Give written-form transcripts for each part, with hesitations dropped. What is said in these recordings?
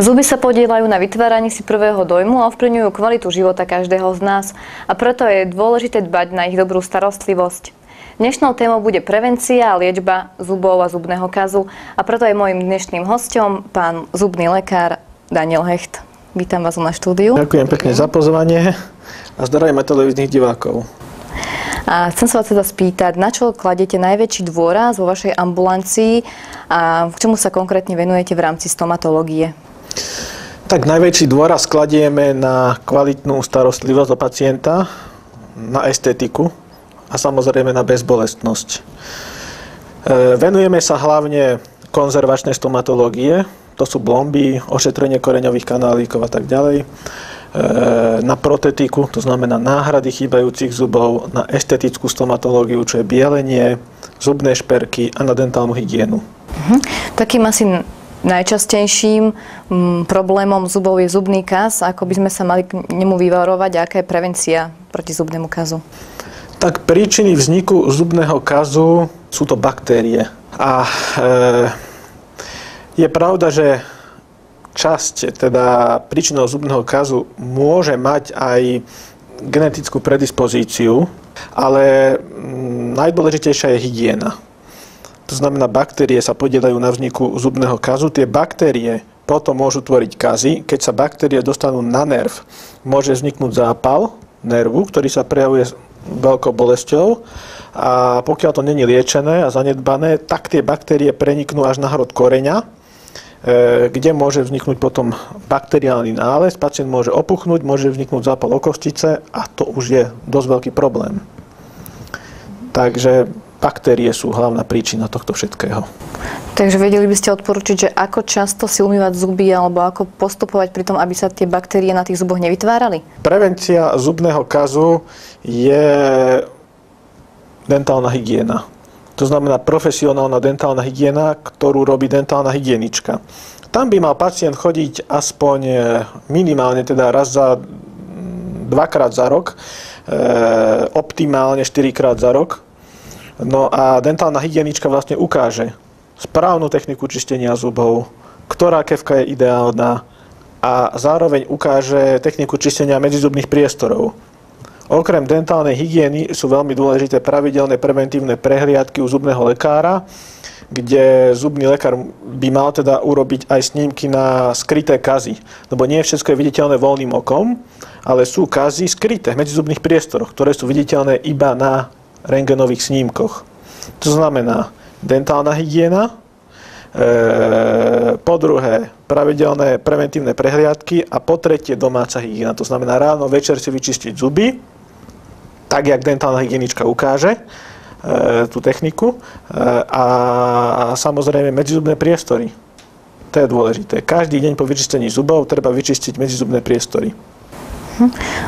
Zuby sa podieľajú na vytváraní si prvého dojmu a ovplyvňujú kvalitu života každého z nás a preto je dôležité dbať na ich dobrú starostlivosť. Dnešnou témou bude prevencia a liečba zubov a zubného kazu a preto je môjim dnešným hosťom pán zubný lekár Daniel Hecht. Vítam vás na štúdiu. Ďakujem pekne za pozvanie a zdravím televíznych divákov. A chcem sa vás teda spýtať, na čo kladiete najväčší dôraz vo vašej ambulancii a k čomu sa konkrétne venujete v rámci stomatológie? Tak najväčší dôraz kladieme na kvalitnú starostlivosť o pacienta, na estetiku a samozrejme na bezbolestnosť. Venujeme sa hlavne konzervačnej stomatológie, to sú blomby, ošetrenie koreňových kanálíkov a tak ďalej, na protetiku, to znamená náhrady chýbajúcich zubov, na estetickú stomatológiu, čo je bielenie, zubné šperky a na dentálnu hygienu. Takým asi najčastejším problémom zubov je zubný kaz. Ako by sme sa mali k nemu vyvarovať a aká je prevencia proti zubnému kazu? Tak príčiny vzniku zubného kazu sú to baktérie. A je pravda, že časť teda príčinou zubného kazu môže mať aj genetickú predispozíciu, ale najdôležitejšia je hygiena. To znamená, baktérie sa podieľajú na vzniku zubného kazu. Tie baktérie potom môžu tvoriť kazy. Keď sa baktérie dostanú na nerv, môže vzniknúť zápal nervu, ktorý sa prejavuje veľkou bolesťou. A pokiaľ to není liečené a zanedbané, tak tie baktérie preniknú až na hrot koreňa, kde môže vzniknúť potom bakteriálny nález. Pacient môže opuchnúť, môže vzniknúť zápal okostice a to už je dosť veľký problém. Takže baktérie sú hlavná príčina tohto všetkého. Takže vedeli by ste odporučiť, že ako často si umývať zuby alebo ako postupovať pri tom, aby sa tie baktérie na tých zuboch nevytvárali? Prevencia zubného kazu je dentálna hygiena. To znamená profesionálna dentálna hygiena, ktorú robí dentálna hygienička. Tam by mal pacient chodiť aspoň minimálne teda raz za dvakrát za rok, optimálne 4-krát za rok. No a dentálna hygienička vlastne ukáže správnu techniku čistenia zubov, ktorá kefka je ideálna a zároveň ukáže techniku čistenia medzizubných priestorov. Okrem dentálnej hygieny sú veľmi dôležité pravidelné preventívne prehliadky u zubného lekára, kde zubný lekár by mal teda urobiť aj snímky na skryté kazy. Lebo nie všetko je viditeľné voľným okom, ale sú kazy skryté v medzizubných priestoroch, ktoré sú viditeľné iba na rentgenových snímkoch. To znamená dentálna hygiena, po druhé pravidelné preventívne prehliadky a po tretie domáca hygiena. To znamená ráno, večer si vyčistiť zuby, tak jak dentálna hygienička ukáže tú techniku a samozrejme medzizubné priestory. To je dôležité. Každý deň po vyčistení zubov treba vyčistiť medzizubné priestory.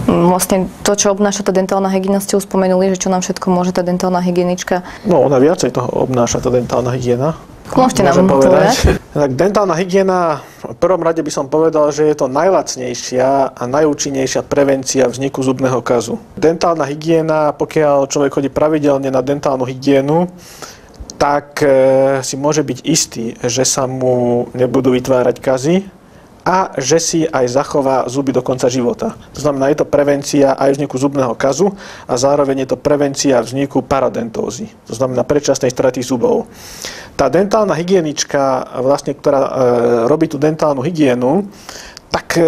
Vlastne to, čo obnáša tá dentálna hygiena, ste už spomenuli, že čo nám všetko môže tá dentálna hygienička? No, ona viacej toho obnáša tá dentálna hygiena. Môžete nám povedať? Tak dentálna hygiena, v prvom rade by som povedal, že je to najlacnejšia a najúčinnejšia prevencia vzniku zubného kazu. Dentálna hygiena, pokiaľ človek chodí pravidelne na dentálnu hygienu, tak si môže byť istý, že sa mu nebudú vytvárať kazy a že si aj zachová zuby do konca života. To znamená, je to prevencia aj vzniku zubného kazu a zároveň je to prevencia vzniku paradentózy. To znamená predčasnej straty zubov. Tá dentálna hygienička, vlastne, ktorá robí tú dentálnu hygienu, tak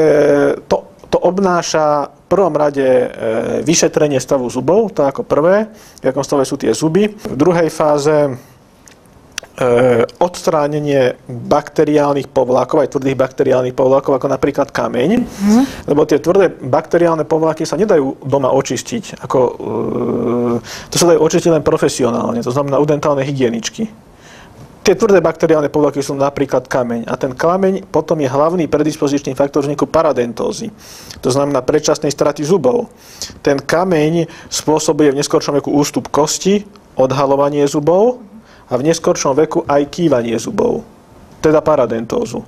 to obnáša v prvom rade vyšetrenie stavu zubov, to ako prvé, v akom stave sú tie zuby. V druhej fáze odstránenie bakteriálnych povlákov, aj tvrdých bakteriálnych povlákov, ako napríklad kameň, lebo tie tvrdé bakteriálne povláky sa nedajú doma očistiť. To sa dajú očistiť len profesionálne, to znamená u dentálnej hygieničky. Tie tvrdé bakteriálne povlaky sú napríklad kameň a ten kameň potom je hlavný predispozičný faktor vzniku paradentózy. To znamená predčasnej straty zubov. Ten kameň spôsobuje v neskoršom veku ústup kosti, odhalovanie zubov a v neskoršom veku aj kývanie zubov, teda paradentózu.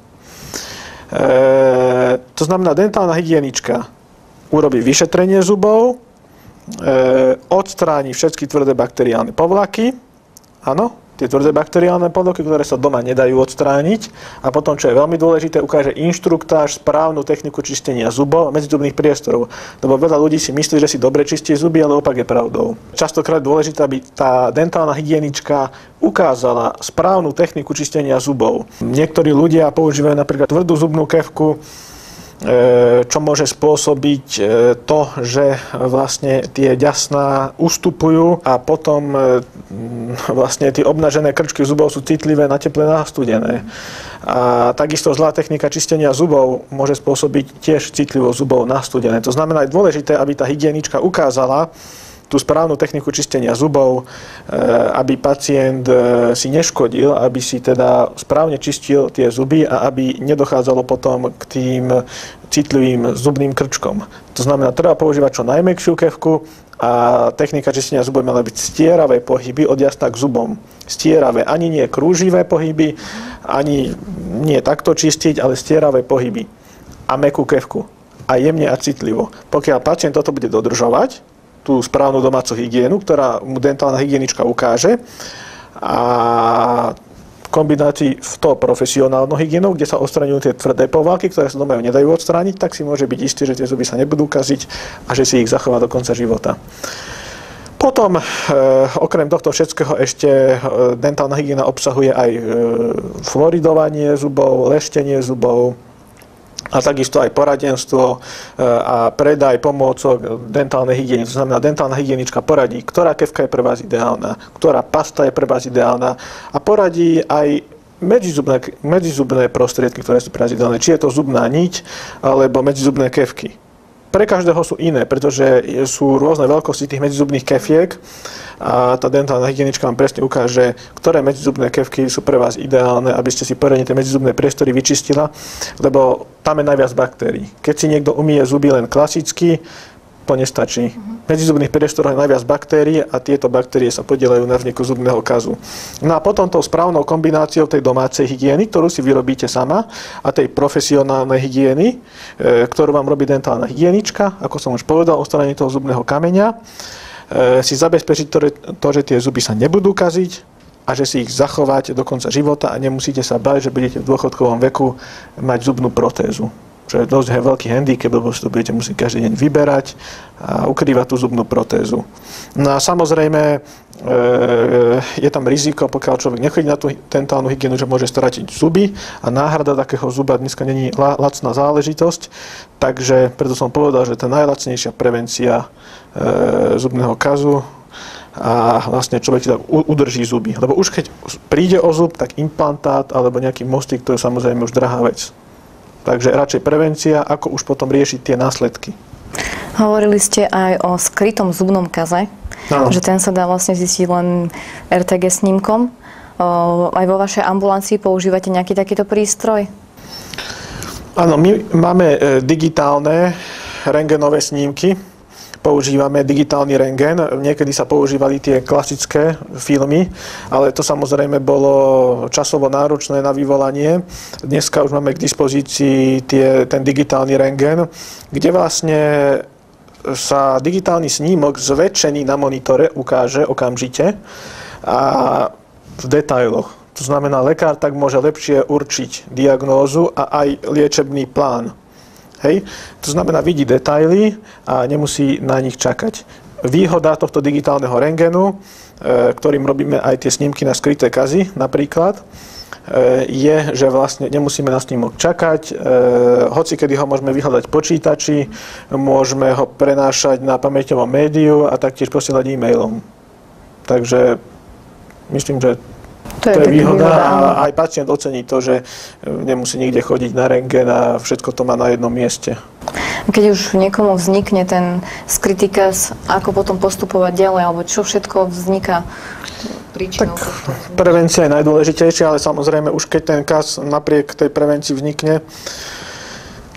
To znamená, dentálna hygienička urobí vyšetrenie zubov, odstráni všetky tvrdé bakteriálne povlaky, áno, tie tvrdé bakteriálne podoky, ktoré sa doma nedajú odstrániť. A potom, čo je veľmi dôležité, ukáže inštruktáž, správnu techniku čistenia zubov a medzizubných priestorov. Lebo veľa ľudí si myslí, že si dobre čistí zuby, ale opak je pravdou. Častokrát je dôležité, aby tá dentálna hygienička ukázala správnu techniku čistenia zubov. Niektorí ľudia používajú napríklad tvrdú zubnú kefku, čo môže spôsobiť to, že vlastne tie ďasná ustupujú a potom vlastne tie obnažené krčky zubov sú citlivé na teplé, na studené. A takisto zlá technika čistenia zubov môže spôsobiť tiež citlivosť zubov na studené. To znamená, je dôležité, aby tá hygienička ukázala tú správnu techniku čistenia zubov, aby pacient si neškodil, aby si teda správne čistil tie zuby a aby nedochádzalo potom k tým citlivým zubným krčkom. To znamená, treba používať čo najmäkšiu kefku a technika čistenia zubov mala byť stieravé pohyby od jasna k zubom. Stieravé, ani nie krúživé pohyby, ani nie takto čistiť, ale stieravé pohyby a mäkkú kefku. A jemne a citlivo. Pokiaľ pacient toto bude dodržovať, tú správnu domácu hygienu, ktorá mu dentálna hygienička ukáže, a v kombinácii v to profesionálnu hygienu, kde sa odstraňujú tie tvrdé poválky, ktoré sa doma nedajú odstrániť, tak si môže byť istý, že tie zuby sa nebudú kaziť a že si ich zachová do konca života. Potom, okrem tohto všetkého, ešte dentálna hygiena obsahuje aj fluoridovanie zubov, leštenie zubov, a takisto aj poradenstvo a predaj pomôcok dentálnej hygieny. To znamená, dentálna hygienička poradí, ktorá kefka je pre vás ideálna, ktorá pasta je pre vás ideálna a poradí aj medzizubné prostriedky, ktoré sú pre vás ideálne. Či je to zubná niť alebo medzizubné kefky. Pre každého sú iné, pretože sú rôzne veľkosti tých medzizubných kefiek a tá dentálna hygienička vám presne ukáže, ktoré medzizubné kefky sú pre vás ideálne, aby ste si poriadne tie medzizubné priestory vyčistila, lebo tam je najviac baktérií. Keď si niekto umýje zuby len klasicky, to nestačí. V medzizubných priestoroch je najviac baktérií a tieto baktérie sa podieľajú na vzniku zubného kazu. No a potom tou správnou kombináciou tej domácej hygieny, ktorú si vyrobíte sama, a tej profesionálnej hygieny, ktorú vám robí dentálna hygienička, ako som už povedal, odstránenie toho zubného kameňa, si zabezpečiť to, že tie zuby sa nebudú kaziť a že si ich zachováte do konca života a nemusíte sa báť, že budete v dôchodkovom veku mať zubnú protézu. Čo je dosť veľký handicap, lebo si to budete musieť každý deň vyberať a ukrývať tú zubnú protézu. No a samozrejme je tam riziko, pokiaľ človek nechodí na tú dentálnu hygienu, že môže stratiť zuby a náhrada takého zuba dneska není lacná záležitosť, takže preto som povedal, že to je najlacnejšia prevencia zubného kazu a vlastne človek si tak udrží zuby. Lebo už keď príde o zub, tak implantát alebo nejaký mostík, to je samozrejme už drahá vec. Takže radšej prevencia, ako už potom riešiť tie následky. Hovorili ste aj o skrytom zubnom kaze, že ten sa dá vlastne zistiť len RTG snímkom. Aj vo vašej ambulancii používate nejaký takýto prístroj? Áno, my máme digitálne rentgenové snímky. Používame digitálny rentgen. Niekedy sa používali tie klasické filmy, ale to samozrejme bolo časovo náročné na vyvolanie. Dneska už máme k dispozícii ten digitálny rentgen, kde vlastne sa digitálny snímok zväčšený na monitore ukáže okamžite a v detailoch. To znamená, lekár tak môže lepšie určiť diagnózu a aj liečebný plán. Hej. To znamená, vidí detaily a nemusí na nich čakať. Výhoda tohto digitálneho rentgenu, ktorým robíme aj tie snímky na skryté kazy napríklad, je, že vlastne nemusíme na snímok čakať, hoci kedy ho môžeme vyhľadať v počítači, môžeme ho prenášať na pamäťovom médiu a taktiež posielať e-mailom. Takže myslím, že to je výhoda a aj pacient ocení to, že nemusí nikde chodiť na rentgen a všetko to má na jednom mieste. Keď už niekomu vznikne ten skrytý kas, ako potom postupovať ďalej, alebo čo všetko vzniká príčinou? Tak prevencia je najdôležitejšia, ale samozrejme už keď ten kas napriek tej prevencii vznikne,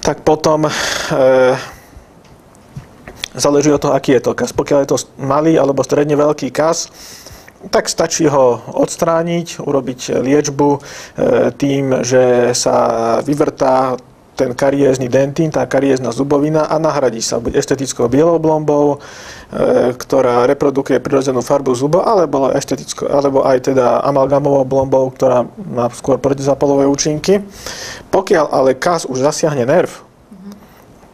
tak potom záleží od toho, aký je to kas. Pokiaľ je to malý alebo stredne veľký kas, tak stačí ho odstrániť, urobiť liečbu tým, že sa vyvrtá ten kariézny dentín, tá kariézna zubovina a nahradí sa buď estetickou bielou blombou, ktorá reprodukuje prirodzenú farbu zuba, alebo aj teda amalgamovou blombou, ktorá má skôr protizapalové účinky. Pokiaľ ale kas už zasiahne nerv,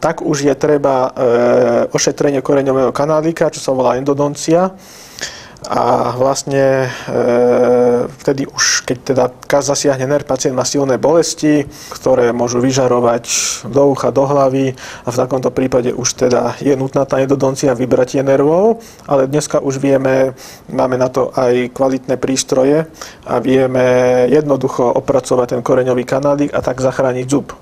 tak už je treba ošetrenie koreňového kanálika, čo sa volá endodoncia. A vlastne vtedy už, keď teda kas zasiahne nerv, pacient má silné bolesti, ktoré môžu vyžarovať do ucha, do hlavy a v takomto prípade už teda je nutná tá endodoncia, vybratie nervov, ale dneska už vieme, máme na to aj kvalitné prístroje a vieme jednoducho opracovať ten koreňový kanálik a tak zachrániť zub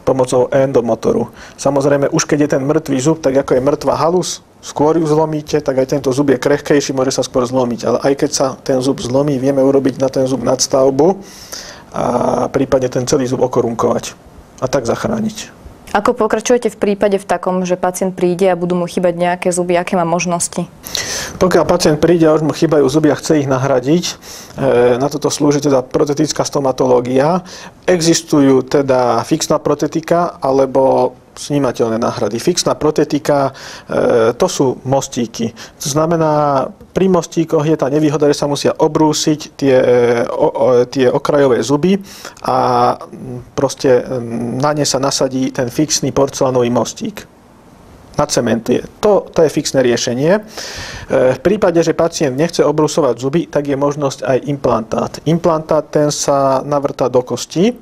pomocou endomotoru. Samozrejme, už keď je ten mŕtvý zub, tak ako je mŕtva halus, skôr ju zlomíte, tak aj tento zub je krehkejší, môže sa skôr zlomiť. Ale aj keď sa ten zub zlomí, vieme urobiť na ten zub nadstavbu a prípadne ten celý zub okorunkovať a tak zachrániť. Ako pokračujete v prípade v takom, že pacient príde a budú mu chýbať nejaké zuby, aké má možnosti? Pokiaľ pacient príde a už mu chýbajú zuby a chce ich nahradiť, na toto slúži teda protetická stomatológia. Existujú teda fixná protetika alebo snímateľné náhrady. Fixná protetika, to sú mostíky. To znamená, pri mostíkoch je tá nevýhoda, že sa musia obrúsiť tie okrajové zuby a proste na ne sa nasadí ten fixný porcelánový mostík. Nacementuje. To je fixné riešenie. V prípade, že pacient nechce obrúsovať zuby, tak je možnosť aj implantát. Implantát ten sa navrtá do kosti.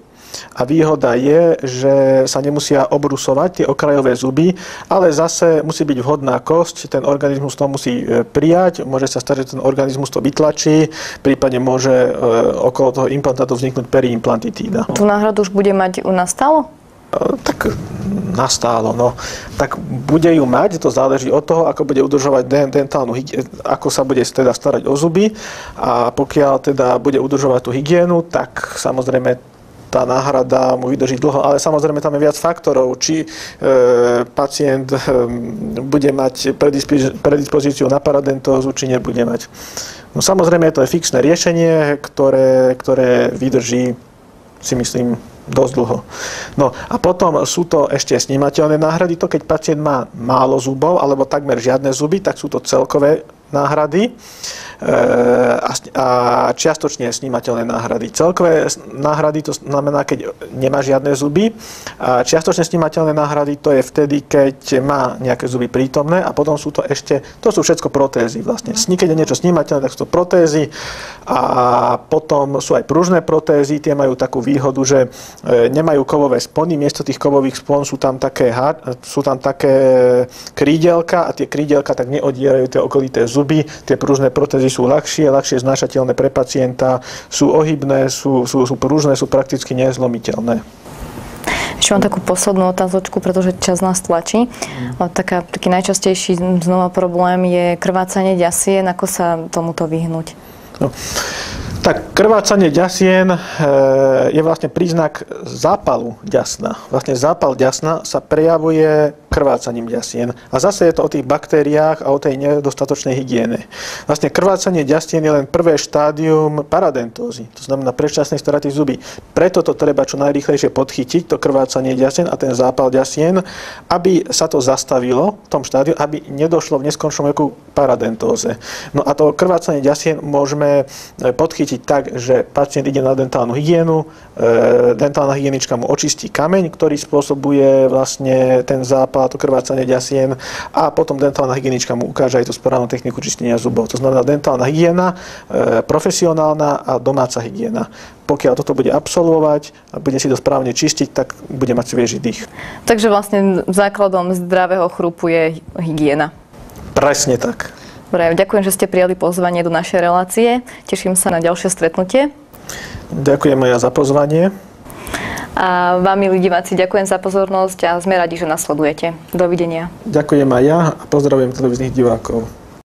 A výhoda je, že sa nemusia obrusovať tie okrajové zuby, ale zase musí byť vhodná kosť, ten organizmus to musí prijať, môže sa stať, že ten organizmus to vytlačí, prípadne môže okolo toho implantátu vzniknúť periimplantitída. Tú náhradu už bude mať u nás stálo? Tak nastálo, no. Tak bude ju mať, to záleží od toho, ako bude udržovať dentálnu hygienu, ako sa bude teda starať o zuby a pokiaľ teda bude udržovať tú hygienu, tak samozrejme tá náhrada mu vydrží dlho, ale samozrejme tam je viac faktorov, či pacient bude mať predispozíciu na paradentózu, či nebude mať. No samozrejme to je fixné riešenie, ktoré vydrží, si myslím, dosť dlho. No a potom sú to ešte snímateľné náhrady, to keď pacient má málo zubov alebo takmer žiadne zuby, tak sú to celkové náhrady a čiastočne snímateľné náhrady. Celkové náhrady to znamená, keď nemá žiadne zuby. A čiastočne snímateľné náhrady to je vtedy, keď má nejaké zuby prítomné a potom sú to ešte, to sú všetko protézy vlastne. Keď je niečo snímateľné, tak sú to protézy a potom sú aj pružné protézy, tie majú takú výhodu, že nemajú kovové spony, miesto tých kovových spon sú tam také krídelka a tie krídelka tak neoddierajú tie okolité zuby, tie pružné protézy sú ľahšie znášateľné pre pacienta, sú ohybné, sú pružné, sú prakticky nezlomiteľné. Ešte mám takú poslednú otázočku, pretože čas nás tlačí. Taký najčastejší znova problém je krvácanie ďasien. Ako sa tomuto vyhnúť? No. Tak krvácanie ďasien je vlastne príznak zápalu ďasna. Vlastne zápal ďasna sa prejavuje krvácaním ďasien. A zase je to o tých baktériách a o tej nedostatočnej hygiene. Vlastne krvácanie ďasien je len prvé štádium paradentózy, to znamená predčasnej straty zuby. Preto to treba čo najrýchlejšie podchytiť, to krvácanie ďasien a ten zápal ďasien, aby sa to zastavilo v tom štádiu, aby nedošlo v neskončnom veku paradentóze. No a to krvácanie ďasien môžeme podchytiť tak, že pacient ide na dentálnu hygienu, dentálna hygienička mu očistí kameň, ktorý spôsobuje vlastne ten zápal, to krvácanie ďasien a potom dentálna hygienička mu ukáže aj tú správnu techniku čistenia zubov. To znamená dentálna hygiena, profesionálna a domáca hygiena. Pokiaľ toto bude absolvovať a bude si to správne čistiť, tak bude mať svieži dých. Takže vlastne základom zdravého chrupu je hygiena. Presne tak. Dobre, ďakujem, že ste prijali pozvanie do našej relácie. Teším sa na ďalšie stretnutie. Ďakujem aj ja za pozvanie. A vám, milí diváci, ďakujem za pozornosť a sme radi, že nás sledujete. Dovidenia. Ďakujem aj ja a pozdravujem televíznych divákov.